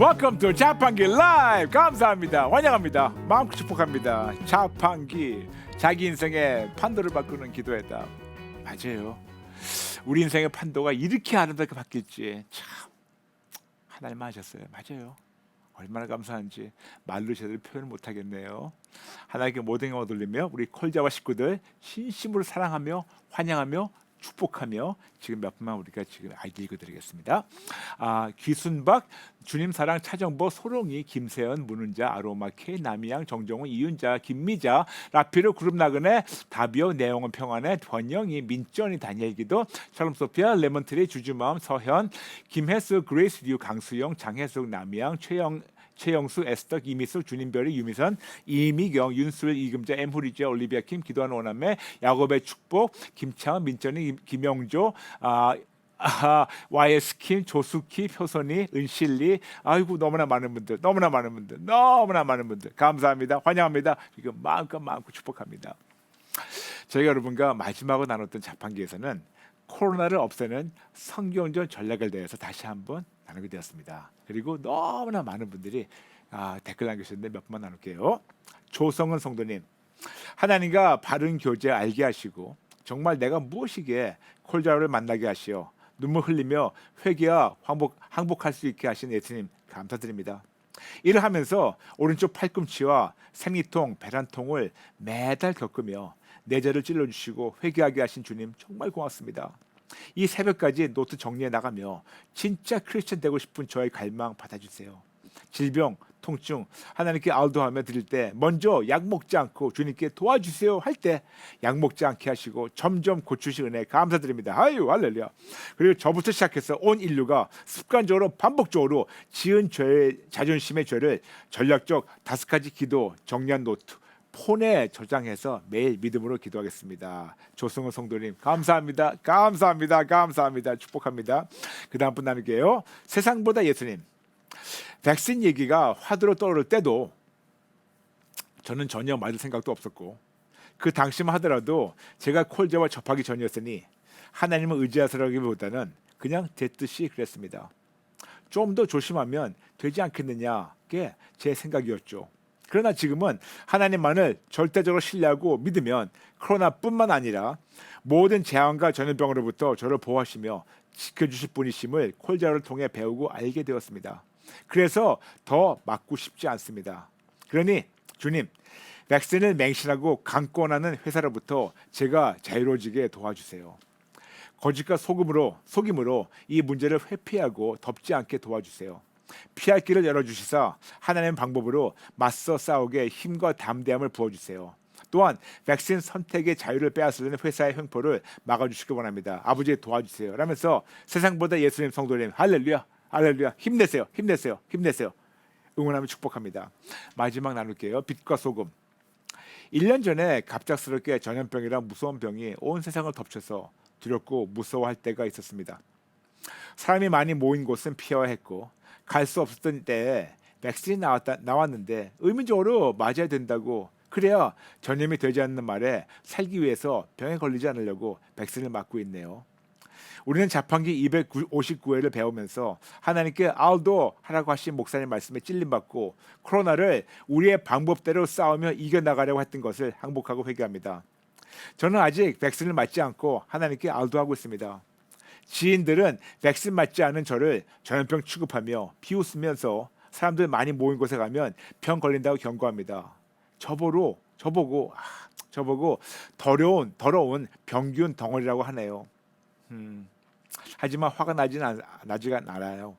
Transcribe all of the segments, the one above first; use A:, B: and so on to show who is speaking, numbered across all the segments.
A: Welcome to 자판기 라이브. 감사합니다. 환영합니다. 마음껏 축복합니다. 자판기, 자기 인생의 판도를 바꾸는 기도회다. 맞아요. 우리 인생의 판도가 이렇게 아름답게 바뀔지 참 하나님 하셨어요. 맞아요. 얼마나 감사한지 말로 제대로 표현을 못하겠네요. 하나님께 모든 영광을 돌리며 우리 콜자와 식구들 진심으로 사랑하며 환영하며 축복하며 지금 몇 분만 우리가 지금 아이디 읽어드리겠습니다. 귀순박, 주님사랑, 차정보, 소롱이, 김세연, 문은자, 아로마, K, 남이양, 정정훈, 이윤자, 김미자, 라피르, 그룹나그네, 다비오, 내용은 평안해, 권영희, 민전이, 다니엘기도, 샬롬소피아, 레몬트리, 주주마음, 서현, 김혜수, 그레이스, 류, 강수영, 장혜숙, 남이양, 최영수, 에스더, 이미수, 주님별이, 유미선, 이미경, 윤수일, 이금자, 엠후리제, 올리비아 킴, 기도하는 오남매, 야곱의 축복, 김창은, 민전이, 김영조, YS킴, 조수키, 표선이, 은실리, 아이고 너무나 많은 분들 감사합니다. 환영합니다. 지금 마음껏 축복합니다. 저희가 여러분과 마지막으로 나눴던 자판기에서는 코로나를 없애는 성경적 전략에 대해서 다시 한번 나누게 되었습니다. 그리고 너무나 많은 분들이 댓글 남기셨는데 몇 번만 나눌게요. 조성은 성도님, 하나님과 바른 교제 알게 하시고 정말 내가 무엇이기에 콜자를 만나게 하시어 눈물 흘리며 회개와 항복할 수 있게 하신 예수님 감사드립니다. 일을 하면서 오른쪽 팔꿈치와 생리통, 배란통을 매달 겪으며 내 죄를 찔러주시고 회개하게 하신 주님 정말 고맙습니다. 이 새벽까지 노트 정리해 나가며 진짜 크리스천 되고 싶은 저의 갈망 받아주세요. 질병, 통증 하나님께 알도하며 드릴 때 먼저 약 먹지 않고 주님께 도와주세요 할 때 약 먹지 않게 하시고 점점 고치신 은혜 감사드립니다. 아유 할렐루야. 그리고 저부터 시작해서 온 인류가 습관적으로 반복적으로 지은 죄의 자존심의 죄를 전략적 5가지 기도 정리한 노트 폰에 저장해서 매일 믿음으로 기도하겠습니다. 조성호 성도님 감사합니다. 축복합니다. 그 다음 분 나눌게요. 세상보다 예수님, 백신 얘기가 화두로 떠오를 때도 저는 전혀 맞을 생각도 없었고 그 당시만 하더라도 제가 콜제와 접하기 전이었으니 하나님을 의지하서라기보다는 그냥 제 뜻이 그랬습니다. 좀 더 조심하면 되지 않겠느냐게 제 생각이었죠. 그러나 지금은 하나님만을 절대적으로 신뢰하고 믿으면 코로나뿐만 아니라 모든 재앙과 전염병으로부터 저를 보호하시며 지켜주실 분이심을 콜자를 통해 배우고 알게 되었습니다. 그래서 더 맞고 싶지 않습니다. 그러니 주님, 백신을 맹신하고 강권하는 회사로부터 제가 자유로워지게 도와주세요. 거짓과 속임으로 이 문제를 회피하고 덮지 않게 도와주세요. 피할 길을 열어주시사 하나님의 방법으로 맞서 싸우게 힘과 담대함을 부어주세요. 또한 백신 선택의 자유를 빼앗으려는 회사의 횡포를 막아주시기 원합니다. 아버지 도와주세요. 라면서 세상보다 예수님 성도님 할렐루야 힘내세요. 응원하며 축복합니다. 마지막 나눌게요. 빛과 소금. 1년 전에 갑작스럽게 전염병이란 무서운 병이 온 세상을 덮쳐서 두렵고 무서워할 때가 있었습니다. 사람이 많이 모인 곳은 피해야 했고 갈 수 없었던 때에 백신이 나왔는데 의무적으로 맞아야 된다고 그래야 전염이 되지 않는 말에 살기 위해서 병에 걸리지 않으려고 백신을 맞고 있네요. 우리는 자판기 259회를 배우면서 하나님께 알도 하라고 하신 목사님 말씀에 찔림받고 코로나를 우리의 방법대로 싸우며 이겨나가려고 했던 것을 항복하고 회개합니다. 저는 아직 백신을 맞지 않고 하나님께 알도하고 있습니다. 지인들은 백신 맞지 않은 저를 전염병 취급하며 비웃으면서 사람들 많이 모인 곳에 가면 병 걸린다고 경고합니다. 저보고 더러운 병균 덩어리라고 하네요. 하지만 화가 나지가 않아요.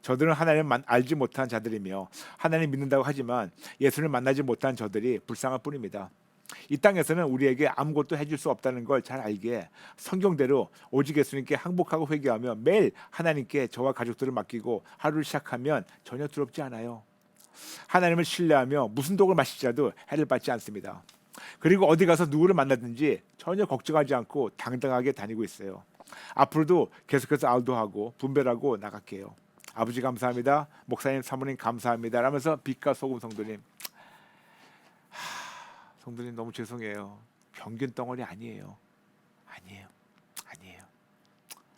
A: 저들은 하나님을 알지 못한 자들이며 하나님 믿는다고 하지만 예수를 만나지 못한 저들이 불쌍할 뿐입니다. 이 땅에서는 우리에게 아무것도 해줄 수 없다는 걸 잘 알기에 성경대로 오직 예수님께 항복하고 회개하며 매일 하나님께 저와 가족들을 맡기고 하루를 시작하면 전혀 두렵지 않아요. 하나님을 신뢰하며 무슨 독을 마실지라도 해를 받지 않습니다. 그리고 어디 가서 누구를 만나든지 전혀 걱정하지 않고 당당하게 다니고 있어요. 앞으로도 계속해서 알도하고 분별하고 나갈게요. 아버지 감사합니다. 목사님, 사모님 감사합니다. 라면서 빛과 소금 성도님, 성도님 너무 죄송해요. 병균 덩어리 아니에요.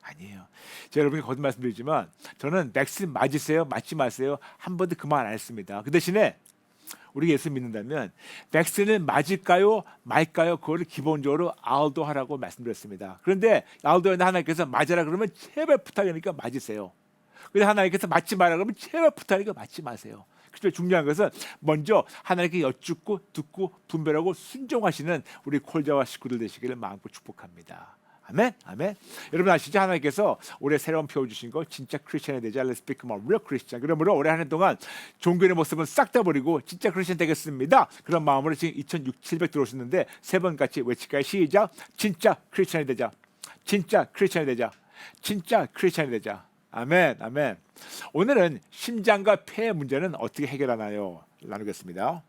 A: 아니에요. 제가 여러분께 거듭 말씀드리지만 저는 백신 맞으세요, 맞지 마세요 한 번도 그 말 안 했습니다. 그 대신에 우리 예수 믿는다면 백신을 맞을까요, 말까요? 그거를 기본적으로 알도하라고 말씀드렸습니다. 그런데 알도에 하나님께서 맞으라 그러면 제발 부탁이니까 맞으세요. 근데 하나님께서 맞지 마라 그러면 제발 부탁이니까 맞지 마세요. 그래서 중요한 것은 먼저 하나님께 여쭙고 듣고 분별하고 순종하시는 우리 콜자와 식구들 되시기를 마음껏 축복합니다. 아멘, 아멘. 여러분 아시죠? 하나님께서 올해 새로운 표어 주신 거 진짜 크리스천이 되자. Let's become a real Christian. 그러므로 올해 한 해 동안 종교의 모습은 싹 다 버리고 진짜 크리스천 되겠습니다. 그런 마음으로 지금 2,600 들어오셨는데 세 번 같이 외칠까요? 시작. 진짜 크리스천이 되자. 진짜 크리스천이 되자. 진짜 크리스천이 되자. 아멘, 아멘. 오늘은 심장과 폐의 문제는 어떻게 해결하나요? 나누겠습니다.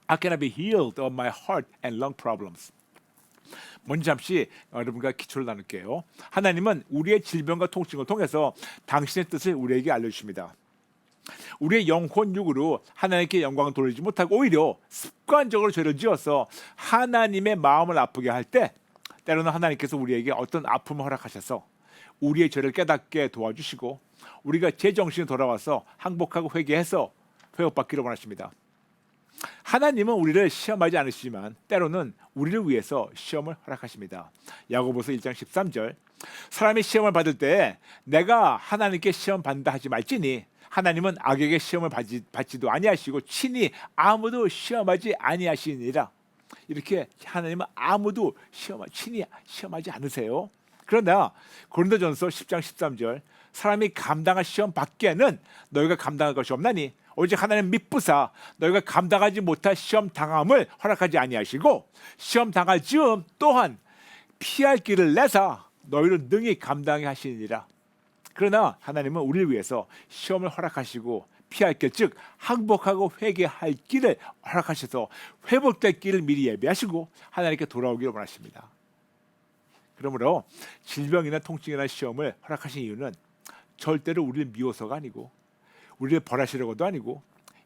A: How can I be healed of my heart and lung problems? 먼저 잠시 여러분과 기초를 나눌게요. 하나님은 우리의 질병과 통증을 통해서 당신의 뜻을 우리에게 알려주십니다. 우리의 영혼 육으로 하나님께 영광을 돌리지 못하고 오히려 습관적으로 죄를 지어서 하나님의 마음을 아프게 할 때 때로는 하나님께서 우리에게 어떤 아픔을 허락하셔서 우리의 죄를 깨닫게 도와주시고 우리가 제정신이 돌아와서 항복하고 회개해서 회복받기를 원하십니다. 하나님은 우리를 시험하지 않으시지만 때로는 우리를 위해서 시험을 허락하십니다. 야고보서 1장 13절 사람이 시험을 받을 때 내가 하나님께 시험 받는다 하지 말지니 하나님은 악에게 시험을 받지도 아니하시고 친히 아무도 시험하지 아니하시니라. 이렇게 하나님은 아무도 친히 시험하지 않으세요. 그러나 고린도전서 10장 13절 사람이 감당할 시험 밖에는 너희가 감당할 것이 없나니 오직 하나님 믿부사 너희가 감당하지 못할 시험 당함을 허락하지 아니하시고 시험 당할 즈음 또한 피할 길을 내사 너희를 능히 감당하게 하시니라. 그러나 하나님은 우리를 위해서 시험을 허락하시고 피할 길 즉 항복하고 회개할 길을 허락하셔서 회복될 길을 미리 예비하시고 하나님께 돌아오기를 원하십니다. 그러므로 질병이나 통증이나 시험을 허락하신 이유는 절대로 우리를 미워서가 아니고 우리를 벌하시려고도 아니고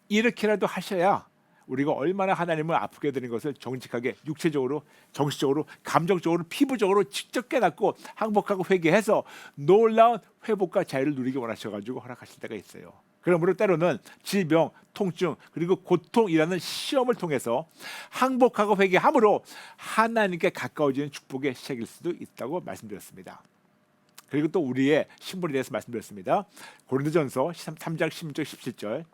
A: 이렇게라도 하셔야 우리가 얼마나 하나님을 아프게 되는 것을 정직하게 육체적으로, 정신적으로, 감정적으로, 피부적으로 직접 깨닫고 항복하고 회개해서 놀라운 회복과 자유를 누리기 원하셔가지고 허락하실 때가 있어요. 그러므로 때로는 질병, 통증 그리고 고통이라는 시험을 통해서 항복하고 회개함으로 하나님께 가까워지는 축복의 시작일 수도 있다고 말씀드렸습니다. 그리고 또 우리의 신분에 대해서 말씀드렸습니다. 고린도전서 3장 16절 17절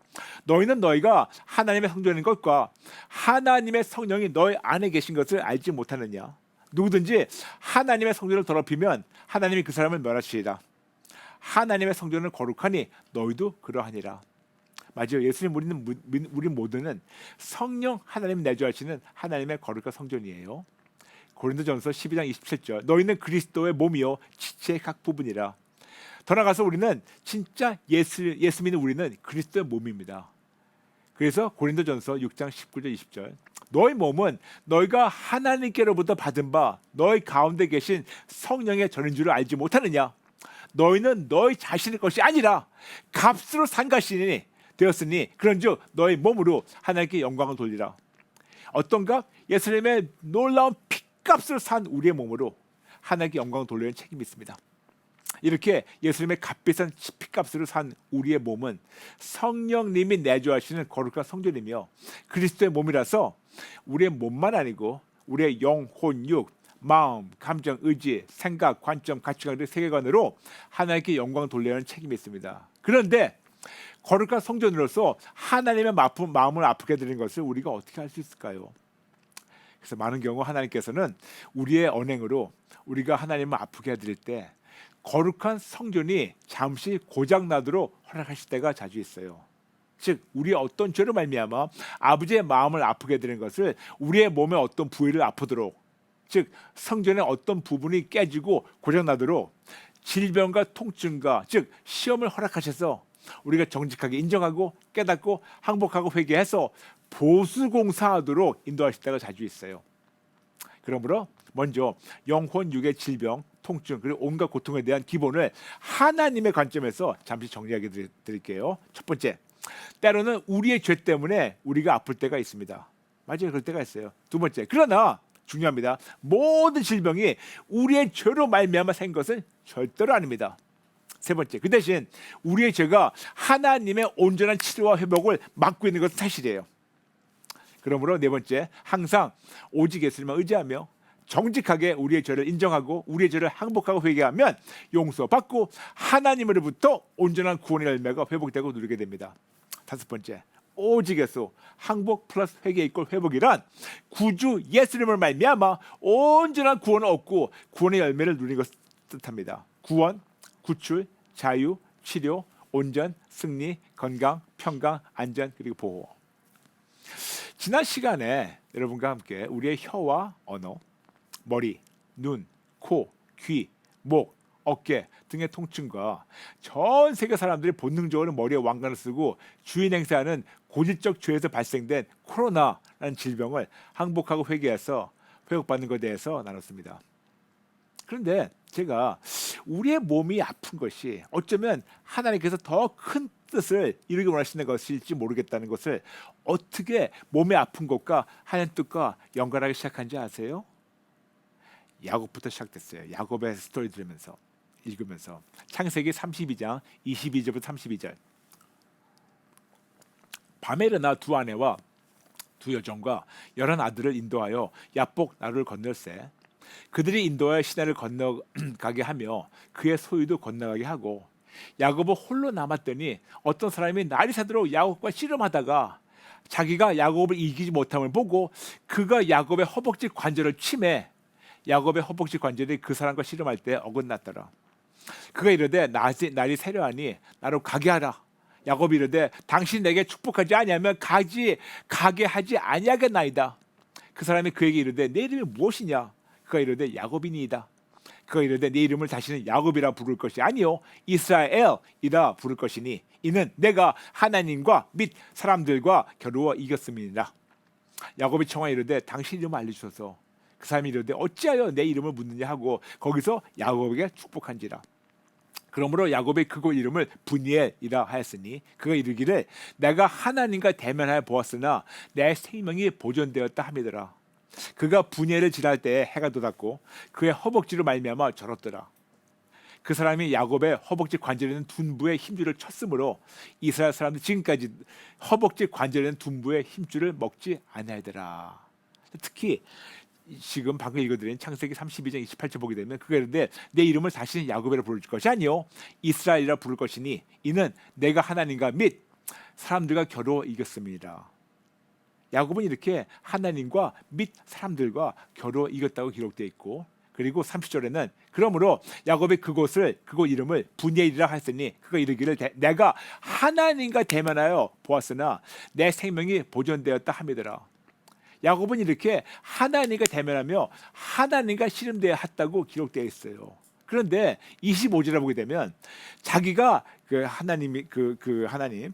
A: 너희는 너희가 하나님의 성전인 것과 하나님의 성령이 너희 안에 계신 것을 알지 못하느냐. 누구든지 하나님의 성전을 더럽히면 하나님이 그 사람을 멸하시리라. 하나님의 성전은 거룩하니 너희도 그러하니라. 맞아요. 예수님 우리 모두는 성령 하나님 내주하시는 하나님의 거룩한 성전이에요. 고린도전서 12장 27절 너희는 그리스도의 몸이요 지체의 각 부분이라. 더 나아가서 우리는 진짜 예수 믿는 우리는 그리스도의 몸입니다. 그래서 고린도전서 6장 19절 20절 너희 몸은 너희가 하나님께로부터 받은 바 너희 가운데 계신 성령의 전인 줄을 알지 못하느냐. 너희는 너희 자신의 것이 아니라 값으로 산 것이니 되었으니 그런즉 너희 몸으로 하나님께 영광을 돌리라. 어떤 값? 예수님의 놀라운 값을 산 우리의 몸으로 하나님께 영광을 돌리는 책임이 있습니다. 이렇게 예수님의 값비싼 피값으로 산 우리의 몸은 성령님이 내주하시는 거룩한 성전이며 그리스도의 몸이라서 우리의 몸만 아니고 우리의 영혼, 육, 마음, 감정, 의지, 생각, 관점, 가치관, 세계관으로 하나님께 영광을 돌리는 책임이 있습니다. 그런데 거룩한 성전으로서 하나님의 마음을 아프게 드리는 것을 우리가 어떻게 할 수 있을까요? 그래서 많은 경우 하나님께서는 우리의 언행으로 우리가 하나님을 아프게 해드릴 때 거룩한 성전이 잠시 고장나도록 허락하실 때가 자주 있어요. 즉 우리의 어떤 죄로 말미암아 아버지의 마음을 아프게 해드리는 것을 우리의 몸의 어떤 부위를 아프도록 즉 성전의 어떤 부분이 깨지고 고장나도록 질병과 통증과 즉 시험을 허락하셔서 우리가 정직하게 인정하고 깨닫고 항복하고 회개해서 보수공사하도록 인도하실 때가 자주 있어요. 그러므로 먼저 영혼, 육의 질병, 통증 그리고 온갖 고통에 대한 기본을 하나님의 관점에서 잠시 정리하게 드릴게요. 첫 번째, 때로는 우리의 죄 때문에 우리가 아플 때가 있습니다. 맞아요. 그럴 때가 있어요. 두 번째, 그러나 중요합니다. 모든 질병이 우리의 죄로 말미암아 생긴 것은 절대로 아닙니다. 세 번째, 그 대신 우리의 죄가 하나님의 온전한 치료와 회복을 막고 있는 것은 사실이에요. 그러므로 네 번째, 항상 오직 예수님만 의지하며 정직하게 우리의 죄를 인정하고 우리의 죄를 항복하고 회개하면 용서받고 하나님으로부터 온전한 구원의 열매가 회복되고 누리게 됩니다. 다섯 번째, 오직 예수, 항복 플러스 회개 이꼴 회복이란 구주 예수님을 말미암아 온전한 구원을 얻고 구원의 열매를 누리는 것을 뜻합니다. 구원, 구출, 자유, 치료, 온전, 승리, 건강, 평강, 안전, 그리고 보호. 지난 시간에 여러분과 함께 우리의 혀와 언어, 머리, 눈, 코, 귀, 목, 어깨 등의 통증과 전 세계 사람들이 본능적으로 머리에 왕관을 쓰고 주인 행세하는 고질적 죄에서 발생된 코로나라는 질병을 항복하고 회개해서 회복받는 것에 대해서 나눴습니다. 그런데 제가 우리의 몸이 아픈 것이 어쩌면 하나님께서 더 큰 뜻을 이루기 원하시는 것일지 모르겠다는 것을 어떻게 몸의 아픈 것과 하나님 뜻과 연관하기 시작한지 아세요? 야곱부터 시작됐어요. 야곱의 스토리 읽으면서 창세기 32장 22절부터 32절. 밤에 일어나 두 아내와 두 여종과 11 아들을 인도하여 야복 나루를 건널세. 그들이 인도하여 시내를 건너가게 하며 그의 소유도 건너가게 하고 야곱은 홀로 남았더니 어떤 사람이 날이 새도록 야곱과 씨름하다가 자기가 야곱을 이기지 못함을 보고 그가 야곱의 허벅지 관절을 치매 야곱의 허벅지 관절이 그 사람과 씨름할 때 어긋났더라. 그가 이르되 날이 새려하니 나로 가게 하라. 야곱이 이르되 당신 내게 축복하지 아니하면 가게 하지 아니하겠나이다. 그 사람이 그에게 이르되 내 이름이 무엇이냐? 그가 이르되 야곱이니이다. 그가 이르되 네 이름을 다시는 야곱이라 부를 것이 아니요 이스라엘이라 부를 것이니 이는 내가 하나님과 및 사람들과 겨루어 이겼음이니라. 야곱이 청하여 이르되 당신 이름을 알려주소서. 그 사람이 이르되 어찌하여 내 이름을 묻느냐 하고 거기서 야곱에게 축복한지라. 그러므로 야곱의 그곳 이름을 브니엘이라 하였으니 그가 이르기를 내가 하나님과 대면하여 보았으나 내 생명이 보존되었다 함이더라. 그가 브니엘을 지날 때에 해가 돋았고 그의 허벅지로 말미암아 절었더라. 그 사람이 야곱의 허벅지 관절에 있는 둔부의 힘줄을 쳤으므로 이스라엘 사람들이 지금까지 허벅지 관절에 있는 둔부의 힘줄을 먹지 아니하더라. 특히 지금 방금 읽어드린 창세기 32장 28절 보게 되면 그가 이르되 내 이름을 다시는 야곱이라 부를 것이 아니요 이스라엘이라 부를 것이니 이는 내가 하나님과 및 사람들과 겨루어 이겼음이니라. 야곱은 이렇게 하나님과 및 사람들과 겨루어 이겼다고 기록되어 있고 그리고 30절에는 그러므로 야곱이 그곳 이름을 브니엘이라 하였으니 그가 이르기를 내가 하나님과 대면하여 보았으나 내 생명이 보존되었다 함이더라. 야곱은 이렇게 하나님과 대면하며 하나님과 씨름대어 했다고 기록되어 있어요. 그런데 25절에 보게 되면 자기가 그 하나님이 하나님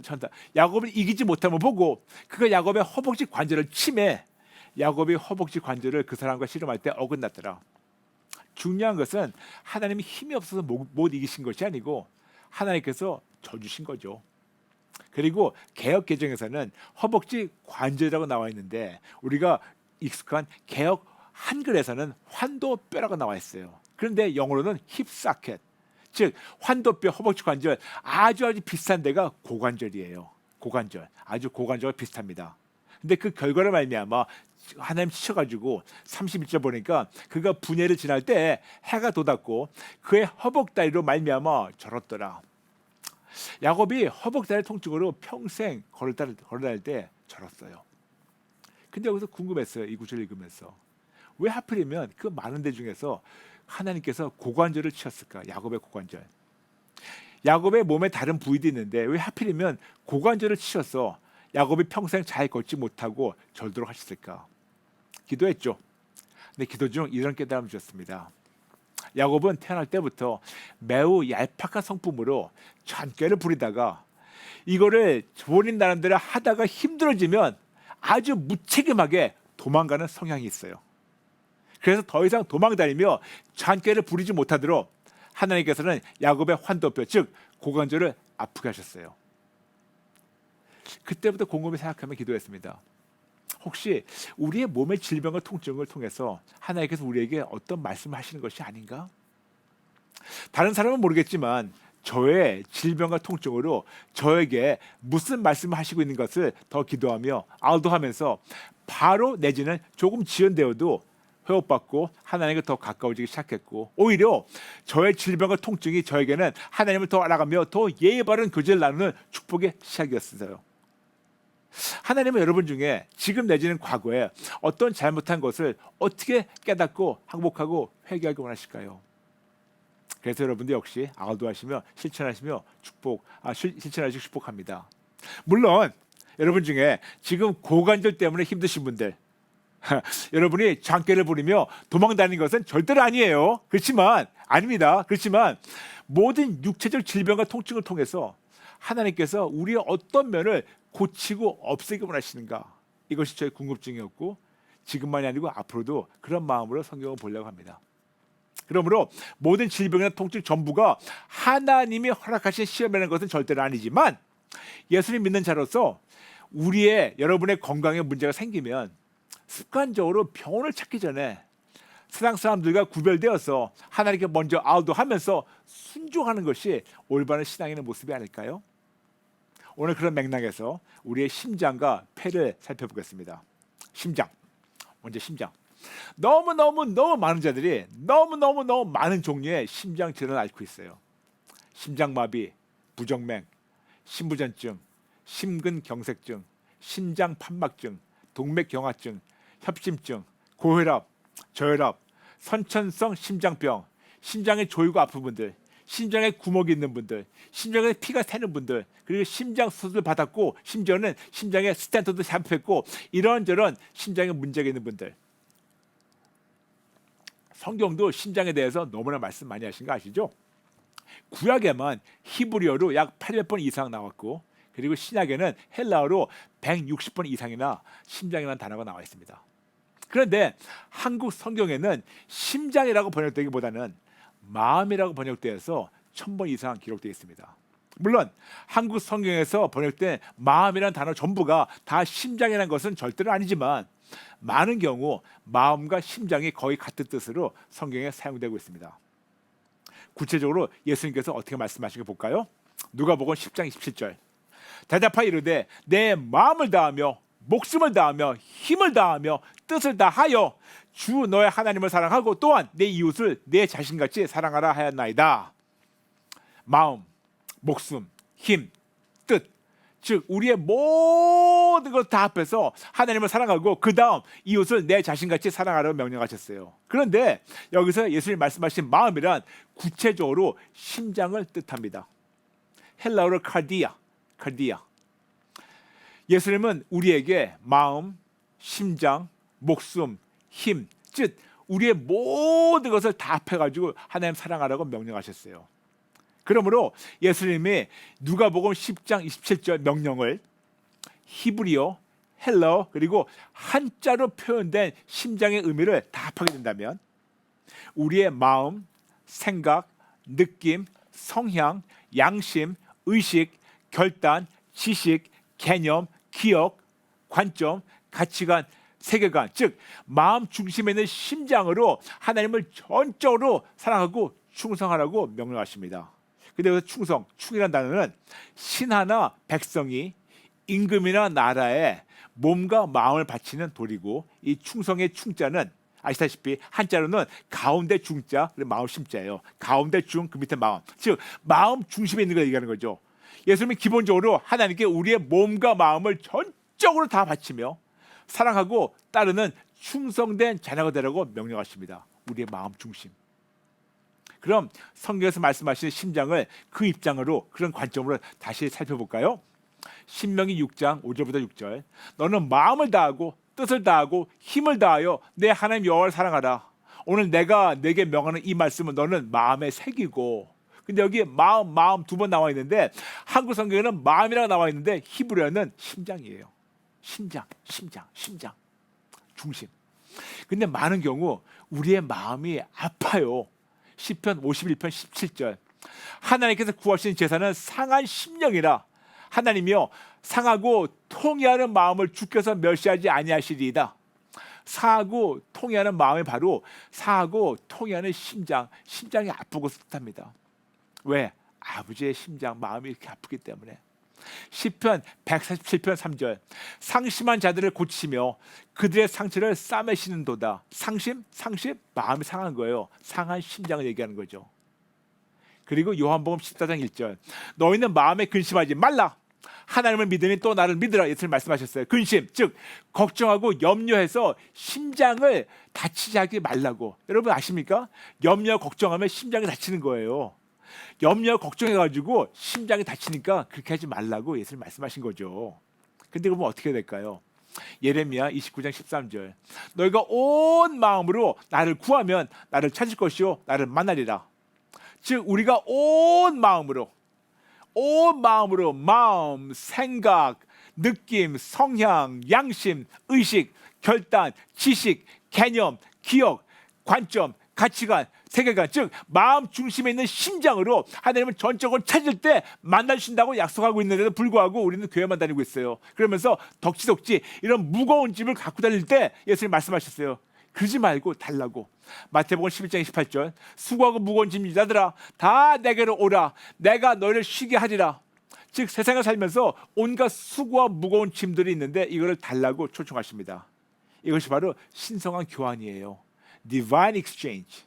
A: 천사 야곱을 이기지 못함을 보고 그가 야곱의 허벅지 관절을 치매 야곱이 허벅지 관절을 그 사람과 씨름할 때 어긋났더라. 중요한 것은 하나님이 힘이 없어서 못 이기신 것이 아니고 하나님께서 져주신 거죠. 그리고 개역 개정에서는 허벅지 관절이라고 나와 있는데 우리가 익숙한 개역 한글에서는 환도뼈라고 나와 있어요. 그런데 영어로는 힙사켓, 즉 환도뼈, 허벅지 관절 아주 비슷한 데가 고관절이에요. 고관절, 아주 고관절과 비슷합니다. 근데 그 결과를 말미암아 하나님 치셔가지고 31절 보니까 그가 분해를 지날 때 해가 돋았고 그의 허벅다리로 말미암아 절었더라. 야곱이 허벅다리 통증으로 평생 걸어다닐 때 절었어요. 근데 여기서 궁금했어요. 이 구절을 읽으면서 왜 하필이면 그 많은 데 중에서 하나님께서 고관절을 치셨을까? 야곱의 고관절. 야곱의 몸에 다른 부위도 있는데 왜 하필이면 고관절을 치셔서 야곱이 평생 잘 걷지 못하고 절도록 하셨을까? 기도했죠. 근데 기도 중 이런 깨달음을 주셨습니다. 야곱은 태어날 때부터 매우 얄팍한 성품으로 잔꾀를 부리다가 이거를 본인 나름대로 하다가 힘들어지면 아주 무책임하게 도망가는 성향이 있어요. 그래서 더 이상 도망다니며 잔꾀를 부리지 못하도록 하나님께서는 야곱의 환도뼈 즉 고관절을 아프게 하셨어요. 그때부터 곰곰이 생각하며 기도했습니다. 혹시 우리의 몸의 질병과 통증을 통해서 하나님께서 우리에게 어떤 말씀을 하시는 것이 아닌가? 다른 사람은 모르겠지만 저의 질병과 통증으로 저에게 무슨 말씀을 하시고 있는 것을 더 기도하며 알도하면서 바로 내지는 조금 지연되어도 회복받고 하나님께 더 가까워지기 시작했고, 오히려 저의 질병과 통증이 저에게는 하나님을 더 알아가며 더 예의 바른 교제를 나누는 축복의 시작이었어요. 하나님은 여러분 중에 지금 내지는 과거에 어떤 잘못한 것을 어떻게 깨닫고 항복하고 회개하기 원하실까요? 그래서 여러분도 역시 알도하시며 실천하시며 실천하시고 축복합니다. 물론 여러분 중에 지금 고관절 때문에 힘드신 분들, 여러분이 장깨를 부리며 도망다니는 것은 절대로 아니에요. 아닙니다. 그렇지만 모든 육체적 질병과 통증을 통해서 하나님께서 우리의 어떤 면을 고치고 없애기 원하시는가, 이것이 저의 궁금증이었고, 지금만이 아니고 앞으로도 그런 마음으로 성경을 보려고 합니다. 그러므로 모든 질병이나 통증 전부가 하나님이 허락하신 시험이라는 것은 절대로 아니지만, 예수님 믿는 자로서 여러분의 건강에 문제가 생기면 습관적으로 병원을 찾기 전에 세상 사람들과 구별되어서 하나님께 먼저 아우도하면서 순종하는 것이 올바른 신앙인의 모습이 아닐까요? 오늘 그런 맥락에서 우리의 심장과 폐를 살펴보겠습니다. 심장, 먼저 심장. 너무 많은 자들이 너무 많은 종류의 심장 질환을 앓고 있어요. 심장마비, 부정맥, 심부전증, 심근경색증, 심장판막증, 동맥경화증, 협심증, 고혈압, 저혈압, 선천성 심장병, 심장에 조이고 아픈 분들, 심장에 구멍이 있는 분들, 심장에 피가 새는 분들, 그리고 심장 수술 받았고 심지어는 심장에 스탠트도 잡혔고 이런저런 심장에 문제가 있는 분들. 성경도 심장에 대해서 너무나 말씀 많이 하신 거 아시죠? 구약에만 히브리어로 약 800번 이상 나왔고, 그리고 신약에는 헬라어로 160번 이상이나 심장이라는 단어가 나와 있습니다. 그런데 한국 성경에는 심장이라고 번역되기보다는 마음이라고 번역되어서 1000번 이상 기록되어 있습니다. 물론 한국 성경에서 번역된 마음이라는 단어 전부가 다 심장이라는 것은 절대로 아니지만, 많은 경우 마음과 심장이 거의 같은 뜻으로 성경에 사용되고 있습니다. 구체적으로 예수님께서 어떻게 말씀하신 거 볼까요? 누가복음 10장 27절. 대답하여 이르되 내 마음을 다하며 목숨을 다하며 힘을 다하며 뜻을 다하여 주 너의 하나님을 사랑하고 또한 내 이웃을 내 자신같이 사랑하라 하였나이다. 마음, 목숨, 힘, 뜻, 즉 우리의 모든 것 다 합해서 하나님을 사랑하고 그 다음 이웃을 내 자신같이 사랑하라고 명령하셨어요. 그런데 여기서 예수님 말씀하신 마음이란 구체적으로 심장을 뜻합니다. 헬라어로 카디아. 예수님은 우리에게 마음, 심장, 목숨, 힘, 즉 우리의 모든 것을 다 합해가지고 하나님 사랑하라고 명령하셨어요. 그러므로 예수님이 누가복음 10장 27절 명령을 히브리어, 헬라어 그리고 한자로 표현된 심장의 의미를 다 합하게 된다면 우리의 마음, 생각, 느낌, 성향, 양심, 의식, 결단, 지식, 개념, 기억, 관점, 가치관, 세계관, 즉 마음 중심에 있는 심장으로 하나님을 전적으로 사랑하고 충성하라고 명령하십니다. 근데 여기서 충이라는 단어는 신하나 백성이 임금이나 나라에 몸과 마음을 바치는 도리고, 이 충성의 충자는 아시다시피 한자로는 가운데 중자 그리고 마음 심자예요. 가운데 중, 그 밑에 마음, 즉 마음 중심에 있는 걸 얘기하는 거죠. 예수님은 기본적으로 하나님께 우리의 몸과 마음을 전적으로 다 바치며 사랑하고 따르는 충성된 자녀가 되라고 명령하십니다. 우리의 마음 중심. 그럼 성경에서 말씀하시는 심장을 그 입장으로, 그런 관점으로 다시 살펴볼까요? 신명기 6장 5절부터 6절. 너는 마음을 다하고 뜻을 다하고 힘을 다하여 내 하나님 여호와를 사랑하라. 오늘 내가 내게 명하는 이 말씀은 너는 마음에 새기고. 근데 여기 마음 두 번 나와 있는데 한국 성경에는 마음이라고 나와 있는데 히브리어는 심장이에요. 심장 중심. 근데 많은 경우 우리의 마음이 아파요. 시편 51편 17절. 하나님께서 구하신 제사는 상한 심령이라 하나님이여 상하고 통회하는 마음을 주께서 멸시하지 아니하시리이다. 상하고 통회하는 마음이 바로 상하고 통회하는 심장이 아프고 뜻합니다. 왜? 아버지의 심장, 마음이 이렇게 아프기 때문에. 시편 147편 3절 상심한 자들을 고치시며 그들의 상처를 싸매시는도다. 상심? 마음이 상한 거예요. 상한 심장을 얘기하는 거죠. 그리고 요한복음 14장 1절 너희는 마음에 근심하지 말라. 하나님을 믿으니 또 나를 믿으라. 예수님 말씀하셨어요. 근심, 즉 걱정하고 염려해서 심장을 다치지 하지 말라고. 여러분 아십니까? 염려, 걱정하면 심장이 다치는 거예요. 염려, 걱정해가지고 심장이 다치니까 그렇게 하지 말라고 예수님 말씀하신 거죠. 근데 그러면 어떻게 될까요? 예레미야 29장 13절 너희가 온 마음으로 나를 구하면 나를 찾을 것이요 나를 만나리라. 즉 우리가 온 마음으로 마음, 생각, 느낌, 성향, 양심, 의식, 결단, 지식, 개념, 기억, 관점, 가치관, 세계관, 즉 마음 중심에 있는 심장으로 하나님을 전적으로 찾을 때 만나주신다고 약속하고 있는데도 불구하고 우리는 교회만 다니고 있어요. 그러면서 덕지덕지 이런 무거운 짐을 갖고 다닐 때 예수님 말씀하셨어요. 그러지 말고 달라고. 마태복음 11장 28절 수고하고 무거운 짐 자들아 다 내게로 오라 내가 너희를 쉬게 하리라. 즉 세상을 살면서 온갖 수고와 무거운 짐들이 있는데 이거를 달라고 초청하십니다. 이것이 바로 신성한 교환이에요. Divine exchange.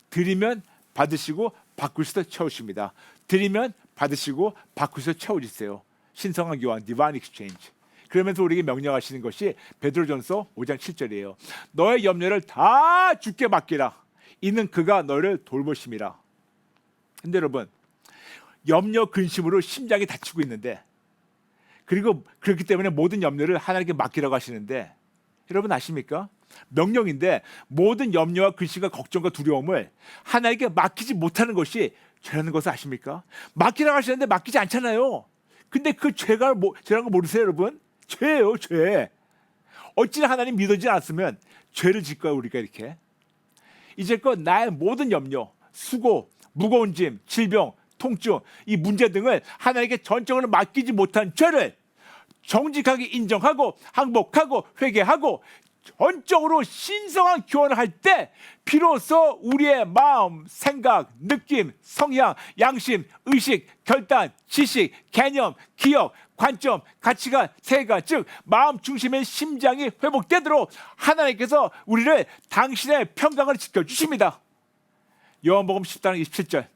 A: 드리면 받으시고 바꾸셔서 채우십니다. 드리면 받으시고 바꾸셔서 채워주세요. 신성한 교환, Divine exchange. 그러면서 우리에게 명령하시는 것이 베드로전서 5장 7절이에요. 너의 염려를 다 주께 맡기라. 이는 그가 너를 돌보심이라. 근데 여러분 염려 근심으로 심장이 다치고 있는데 그리고 그렇기 때문에 모든 염려를 하나님께 맡기라고 하시는데 여러분 아십니까? 명령인데 모든 염려와 근심과 걱정과 두려움을 하나님께 맡기지 못하는 것이 죄라는 것을 아십니까? 맡기라고 하시는데 맡기지 않잖아요. 근데 그 죄라는 거 모르세요 여러분? 죄예요 죄. 어찌나 하나님 믿어지지 않았으면 죄를 짓거요 우리가 이렇게. 이제껏 나의 모든 염려, 수고, 무거운 짐, 질병, 통증, 이 문제 등을 하나님께 전적으로 맡기지 못한 죄를 정직하게 인정하고 항복하고 회개하고 전적으로 신성한 교환을 할 때 비로소 우리의 마음, 생각, 느낌, 성향, 양심, 의식, 결단, 지식, 개념, 기억, 관점, 가치관, 세계관, 즉 마음 중심의 심장이 회복되도록 하나님께서 우리를 당신의 평강을 지켜주십니다. 요한복음 10장 27절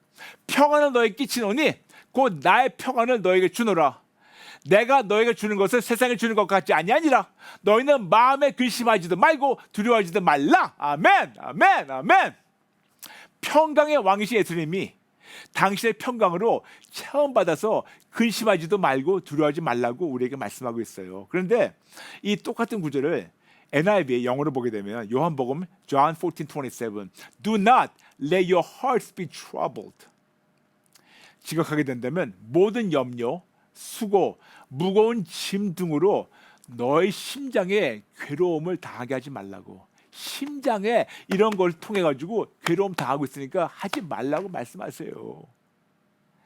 A: 평안을 너에게 끼치노니 곧 나의 평안을 너에게 주노라. 내가 너에게 주는 것을 세상에 주는 것 같지 아니하니라. 너희는 마음에 근심하지도 말고 두려워하지도 말라. 아멘, 아멘, 아멘. 평강의 왕이신 예수님이 당신의 평강으로 체험받아서 근심하지도 말고 두려워하지 말라고 우리에게 말씀하고 있어요. 그런데 이 똑같은 구절을 NIV 영어로 보게 되면 요한복음 John 14:27 Do not let your hearts be troubled. 지각하게 된다면 모든 염려, 수고, 무거운 짐 등으로 너의 심장에 괴로움을 당하게 하지 말라고. 심장에 이런 걸 통해 가지고 괴로움 당하고 있으니까 하지 말라고 말씀하세요.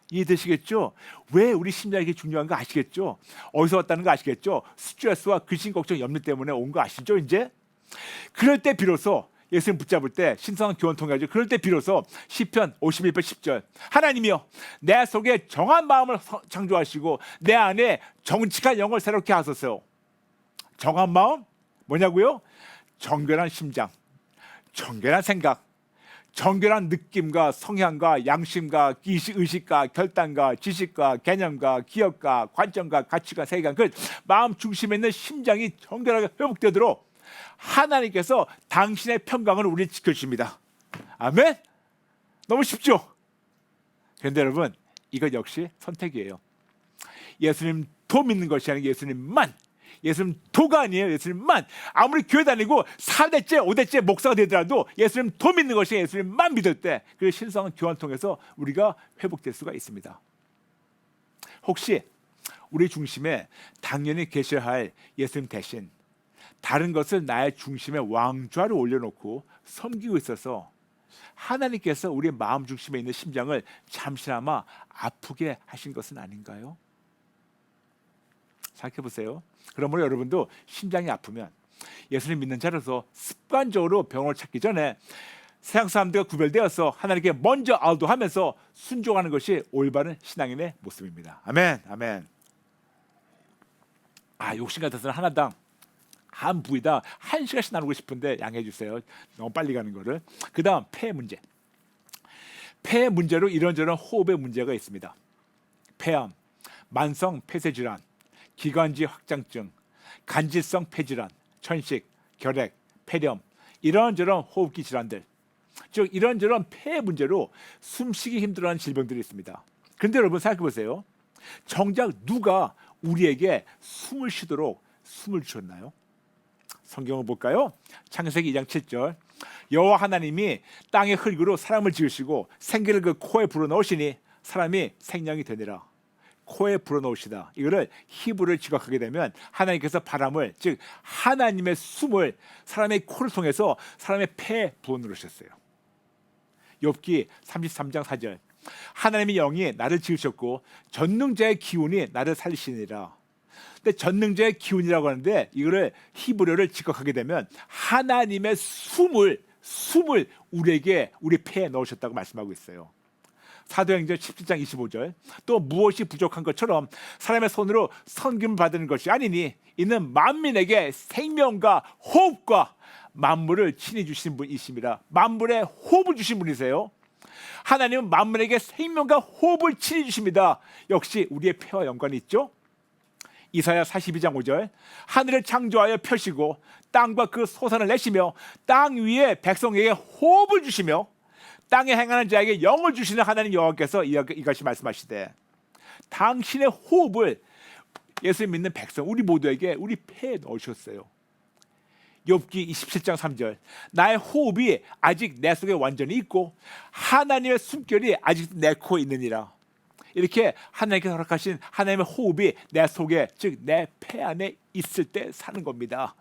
A: 이해되시겠죠? 왜 우리 심장이 이렇게 중요한 거 아시겠죠? 어디서 왔다는 거 아시겠죠? 스트레스와 근심, 걱정, 염려 때문에 온 거 아시죠? 이제 그럴 때 비로소 예수님 붙잡을 때 신성한 교원 통해 가지고 그럴 때 비로소 시편 51편 10절 하나님이여 내 속에 정한 마음을 창조하시고 내 안에 정직한 영을 새롭게 하소서. 정한 마음 뭐냐고요? 정결한 심장, 정결한 생각, 정결한 느낌과 성향과 양심과 의식과 결단과 지식과 개념과 기억과 관점과 가치가 세계관 그 마음 중심에 있는 심장이 정결하게 회복되도록 하나님께서 당신의 평강을 우리 지켜주십니다. 아멘. 너무 쉽죠? 그런데 여러분 이것 역시 선택이에요. 예수님 도 믿는 것이 아니고 예수님 도가 아니에요. 예수님만. 아무리 교회 다니고 4대째 5대째 목사가 되더라도 예수님 도 믿는 것이 예수님만 믿을 때 그 신성한 교환 통해서 우리가 회복될 수가 있습니다. 혹시 우리 중심에 당연히 계셔야 할 예수님 대신 다른 것을 나의 중심에 왕좌로 올려놓고 섬기고 있어서 하나님께서 우리의 마음 중심에 있는 심장을 잠시나마 아프게 하신 것은 아닌가요? 생각해 보세요. 그러므로 여러분도 심장이 아프면 예수님 믿는 자로서 습관적으로 병원을 찾기 전에 세상 사람들과 구별되어서 하나님께 먼저 알도하면서 순종하는 것이 올바른 신앙인의 모습입니다. 아멘, 아멘. 욕심 같아서는 하나당 한 부위다 1시간씩 나누고 싶은데 양해해 주세요. 너무 빨리 가는 거를. 그 다음 폐 문제. 폐 문제로 이런저런 호흡의 문제가 있습니다. 폐암, 만성 폐쇄질환, 기관지 확장증, 간질성 폐질환, 천식, 결핵, 폐렴, 이런저런 호흡기 질환들, 즉 이런저런 폐 문제로 숨쉬기 힘들어하는 질병들이 있습니다. 그런데 여러분 생각해 보세요. 정작 누가 우리에게 숨을 쉬도록 숨을 주셨나요? 성경을 볼까요? 창세기 2장 7절. 여호와 하나님이 땅의 흙으로 사람을 지으시고 생기를 그 코에 불어넣으시니 사람이 생명이 되니라. 코에 불어넣으시다. 이거를 히브리를 지각하게 되면 하나님께서 바람을, 즉 하나님의 숨을 사람의 코를 통해서 사람의 폐에 불어넣으셨어요. 욥기 33장 4절. 하나님의 영이 나를 지으셨고 전능자의 기운이 나를 살리시니라. 근데 전능자의 기운이라고 하는데 이거를 히브리어를 직역하게 되면 하나님의 숨을 우리에게 우리 폐에 넣으셨다고 말씀하고 있어요. 사도행전 17장 25절. 또 무엇이 부족한 것처럼 사람의 손으로 섬김을 받는 것이 아니니 이는 만민에게 생명과 호흡과 만물을 친히 주신 분이십니다. 만물에 호흡을 주신 분이세요. 하나님은 만물에게 생명과 호흡을 친히 주십니다. 역시 우리의 폐와 연관이 있죠. 이사야 42장 5절. 하늘을 창조하여 펴시고 땅과 그 소산을 내시며 땅 위에 백성에게 호흡을 주시며 땅에 행하는 자에게 영을 주시는 하나님 여호와께서 이것이 말씀하시되 당신의 호흡을 예수 믿는 백성 우리 모두에게 우리 폐에 넣으셨어요. 욥기 27장 3절. 나의 호흡이 아직 내 속에 완전히 있고 하나님의 숨결이 아직 내 코에 있느니라. 이렇게 하나님께서 허락하신 하나님의 호흡이 내 속에, 즉 내 폐 안에 있을 때 사는 겁니다.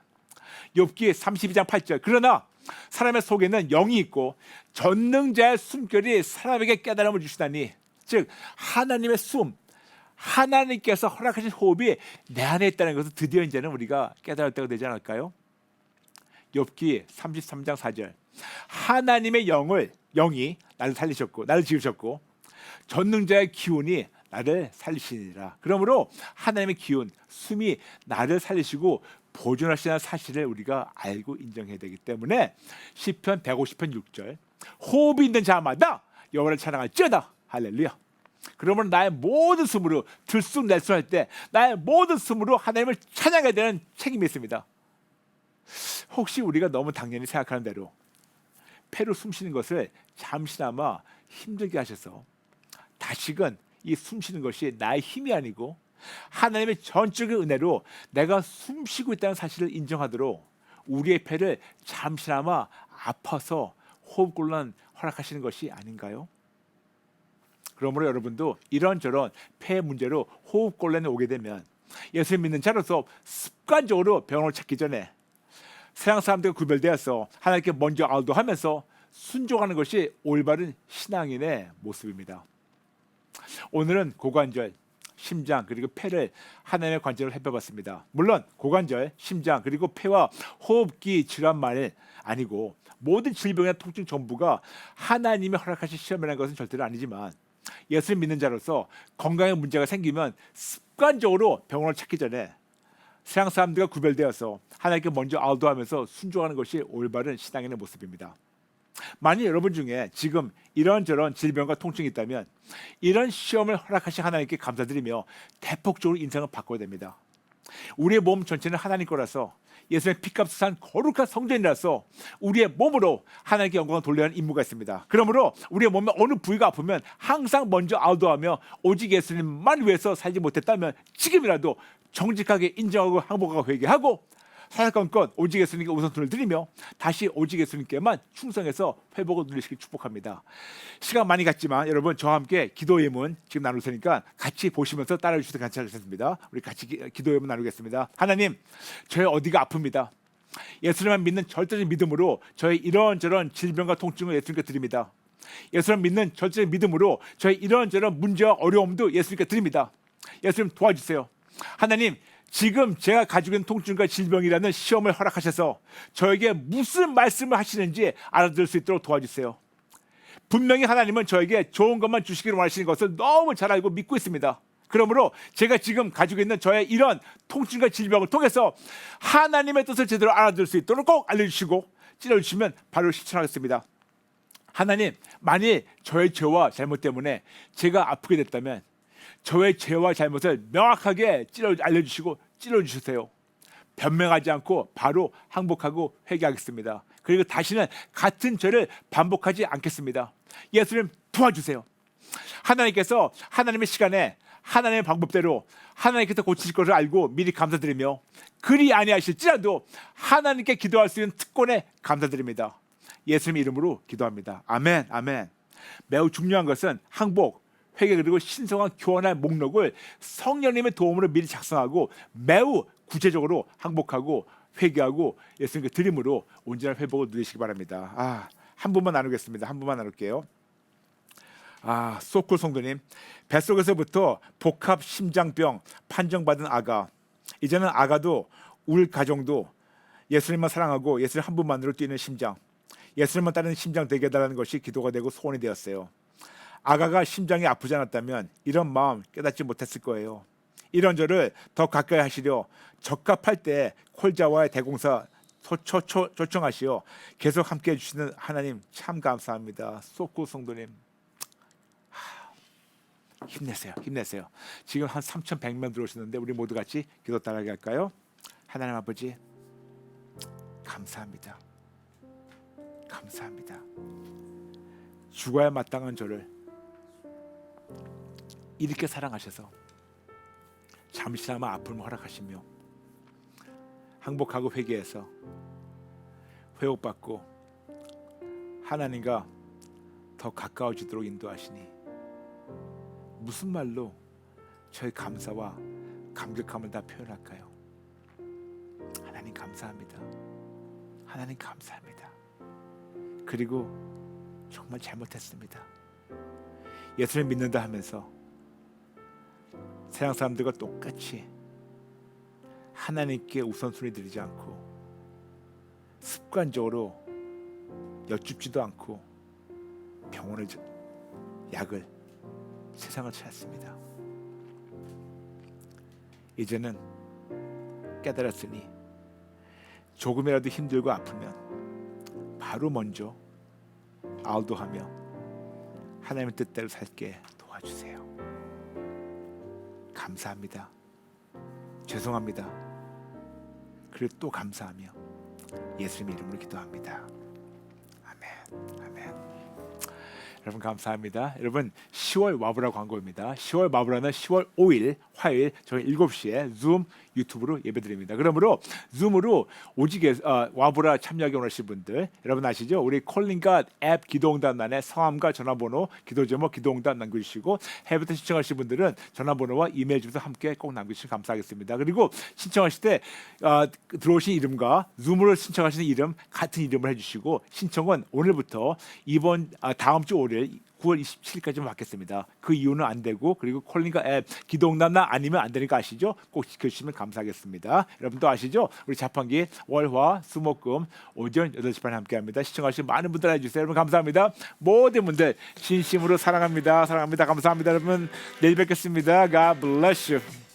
A: 욥기 32장 8절. 그러나 사람의 속에는 영이 있고 전능자의 숨결이 사람에게 깨달음을 주시다니, 즉 하나님의 숨, 하나님께서 허락하신 호흡이 내 안에 있다는 것을 드디어 이제는 우리가 깨달을 때가 되지 않을까요? 욥기 33장 4절. 하나님의 영이 나를 살리셨고 나를 지으셨고 전능자의 기운이 나를 살리시니라. 그러므로 하나님의 기운, 숨이 나를 살리시고 보존하시는 사실을 우리가 알고 인정해야 되기 때문에 시편 150편 6절. 호흡이 있는 자마다 여호와를 찬양할지어다. 할렐루야. 그러면 나의 모든 숨으로 들쑥날쑥할 때 나의 모든 숨으로 하나님을 찬양해야 되는 책임이 있습니다. 혹시 우리가 너무 당연히 생각하는 대로 폐로 숨쉬는 것을 잠시나마 힘들게 하셔서 다시금 이 숨쉬는 것이 나의 힘이 아니고 하나님의 전적인 은혜로 내가 숨쉬고 있다는 사실을 인정하도록 우리의 폐를 잠시나마 아파서 호흡곤란 허락하시는 것이 아닌가요? 그러므로 여러분도 이런저런 폐 문제로 호흡곤란이 오게 되면 예수 믿는 자로서 습관적으로 병원을 찾기 전에 세상 사람들과 구별되어서 하나님께 먼저 알도하면서 순종하는 것이 올바른 신앙인의 모습입니다. 오늘은 고관절, 심장 그리고 폐를 하나님의 관절을 살펴봤습니다. 물론 고관절, 심장 그리고 폐와 호흡기 질환만이 아니고 모든 질병의 통증 전부가 하나님이 허락하신 시험이라는 것은 절대로 아니지만 예수를 믿는 자로서 건강에 문제가 생기면 습관적으로 병원을 찾기 전에 세상 사람들과 구별되어서 하나님께 먼저 알도하면서 순종하는 것이 올바른 신앙인의 모습입니다. 만약 여러분 중에 지금 이런저런 질병과 통증이 있다면 이런 시험을 허락하신 하나님께 감사드리며 대폭적으로 인생을 바꿔야 됩니다. 우리의 몸 전체는 하나님 거라서 예수의 피값을 산 거룩한 성전이라서 우리의 몸으로 하나님께 영광을 돌려야 하는 임무가 있습니다. 그러므로 우리의 몸에 어느 부위가 아프면 항상 먼저 알도하며 오직 예수님만 위해서 살지 못했다면 지금이라도 정직하게 인정하고 항복하고 회개하고 사사건건 오직 예수님께 우선순위를 드리며 다시 오직 예수님께만 충성해서 회복을 누리시길 축복합니다. 시간 많이 갔지만 여러분 저와 함께 기도 예문 지금 나눌 테니까 같이 보시면서 따라해 주셔도 괜찮습니다. 우리 같이 기도 예문 나누겠습니다. 하나님, 저의 어디가 아픕니다. 예수님만 믿는 절대적인 믿음으로 저의 이런저런 질병과 통증을 예수님께 드립니다. 예수님 믿는 절대적인 믿음으로 저의 이런저런 문제와 어려움도 예수님께 드립니다. 예수님 도와주세요. 하나님, 지금 제가 가지고 있는 통증과 질병이라는 시험을 허락하셔서 저에게 무슨 말씀을 하시는지 알아들을 수 있도록 도와주세요. 분명히 하나님은 저에게 좋은 것만 주시기를 원하시는 것을 너무 잘 알고 믿고 있습니다. 그러므로 제가 지금 가지고 있는 저의 이런 통증과 질병을 통해서 하나님의 뜻을 제대로 알아들을 수 있도록 꼭 알려주시고 찔러주시면 바로 실천하겠습니다. 하나님, 만일 저의 죄와 잘못 때문에 제가 아프게 됐다면 저의 죄와 잘못을 명확하게 알려주시고 찔러주세요. 변명하지 않고 바로 항복하고 회개하겠습니다. 그리고 다시는 같은 죄를 반복하지 않겠습니다. 예수님 도와주세요. 하나님께서 하나님의 시간에 하나님의 방법대로 하나님께서 고치실 것을 알고 미리 감사드리며 그리 아니하실지라도 하나님께 기도할 수 있는 특권에 감사드립니다. 예수님 이름으로 기도합니다. 아멘, 아멘. 매우 중요한 것은 항복, 회개 그리고 신성한 교환할 목록을 성령님의 도움으로 미리 작성하고 매우 구체적으로 항복하고 회개하고 예수님께 드림으로 온전한 회복을 누리시기 바랍니다. 한 분만 나누겠습니다. 한 분만 나눌게요. 소쿨 성도님, 뱃속에서부터 복합 심장병 판정받은 아가, 이제는 아가도 울 가정도 예수님만 사랑하고 예수님 한 분만으로 뛰는 심장, 예수님만 따르는 심장 되게 해달라는 것이 기도가 되고 소원이 되었어요. 아가가 심장이 아프지 않았다면 이런 마음 깨닫지 못했을 거예요. 이런 저를 더 가까이 하시려 적합할 때 콜자와의 대공사 초청하시어 계속 함께 해주시는 하나님 참 감사합니다. 소쿨 성도님, 힘내세요. 힘내세요. 지금 한 3,100명 들어오시는데 우리 모두 같이 기도 따라하게 할까요? 하나님 아버지 감사합니다. 감사합니다. 죽어야 마땅한 저를 이렇게 사랑하셔서 잠시나마 아픔을 허락하시며 항복하고 회개해서 회복받고 하나님과 더 가까워지도록 인도하시니 무슨 말로 저의 감사와 감격함을 다 표현할까요? 하나님 감사합니다. 하나님 감사합니다. 그리고 정말 잘못했습니다. 예수를 믿는다 하면서 세상 사람들과 똑같이 하나님께 우선순위 드리지 않고 습관적으로 여쭙지도 않고 병원을 약을 세상을 찾았습니다. 이제는 깨달았으니 조금이라도 힘들고 아프면 바로 먼저 아우도하며 하나님의 뜻대로 살게 도와주세요. 감사합니다. 죄송합니다. 그리고 또 감사하며 예수님 이름으로 기도합니다. 아멘. 아멘. 여러분 감사합니다. 여러분 10월 와브라 광고입니다. 10월 와브라는 10월 5일 화요일 저희 7시에 줌 유튜브로 예배드립니다. 그러므로 줌으로 오직 와브라 참여하기 원하시는 분들 여러분 아시죠? 우리 콜링과 앱 기도응답란에 성함과 전화번호 기도 제목 기도응답 남겨주시고 해외부터 신청하시는 분들은 전화번호와 이메일 주소 함께 꼭 남겨주시면 감사하겠습니다. 그리고 신청하실 때 들어오신 이름과 줌으로 신청하시는 이름 같은 이름을 해주시고 신청은 오늘부터 다음 주 월요일 9월 27일까지만 받겠습니다. 그 이유는 안 되고 그리고 콜링과 앱 기도응답나 아니면 안 되니까 아시죠? 꼭 지켜주시면 감사하겠습니다. 여러분도 아시죠? 우리 자판기 월화 수목금 오전 8시 반에 함께합니다. 시청하시는 많은 분들 해주세요. 여러분 감사합니다. 모든 분들 진심으로 사랑합니다. 사랑합니다. 감사합니다. 여러분 내일 뵙겠습니다. God bless you.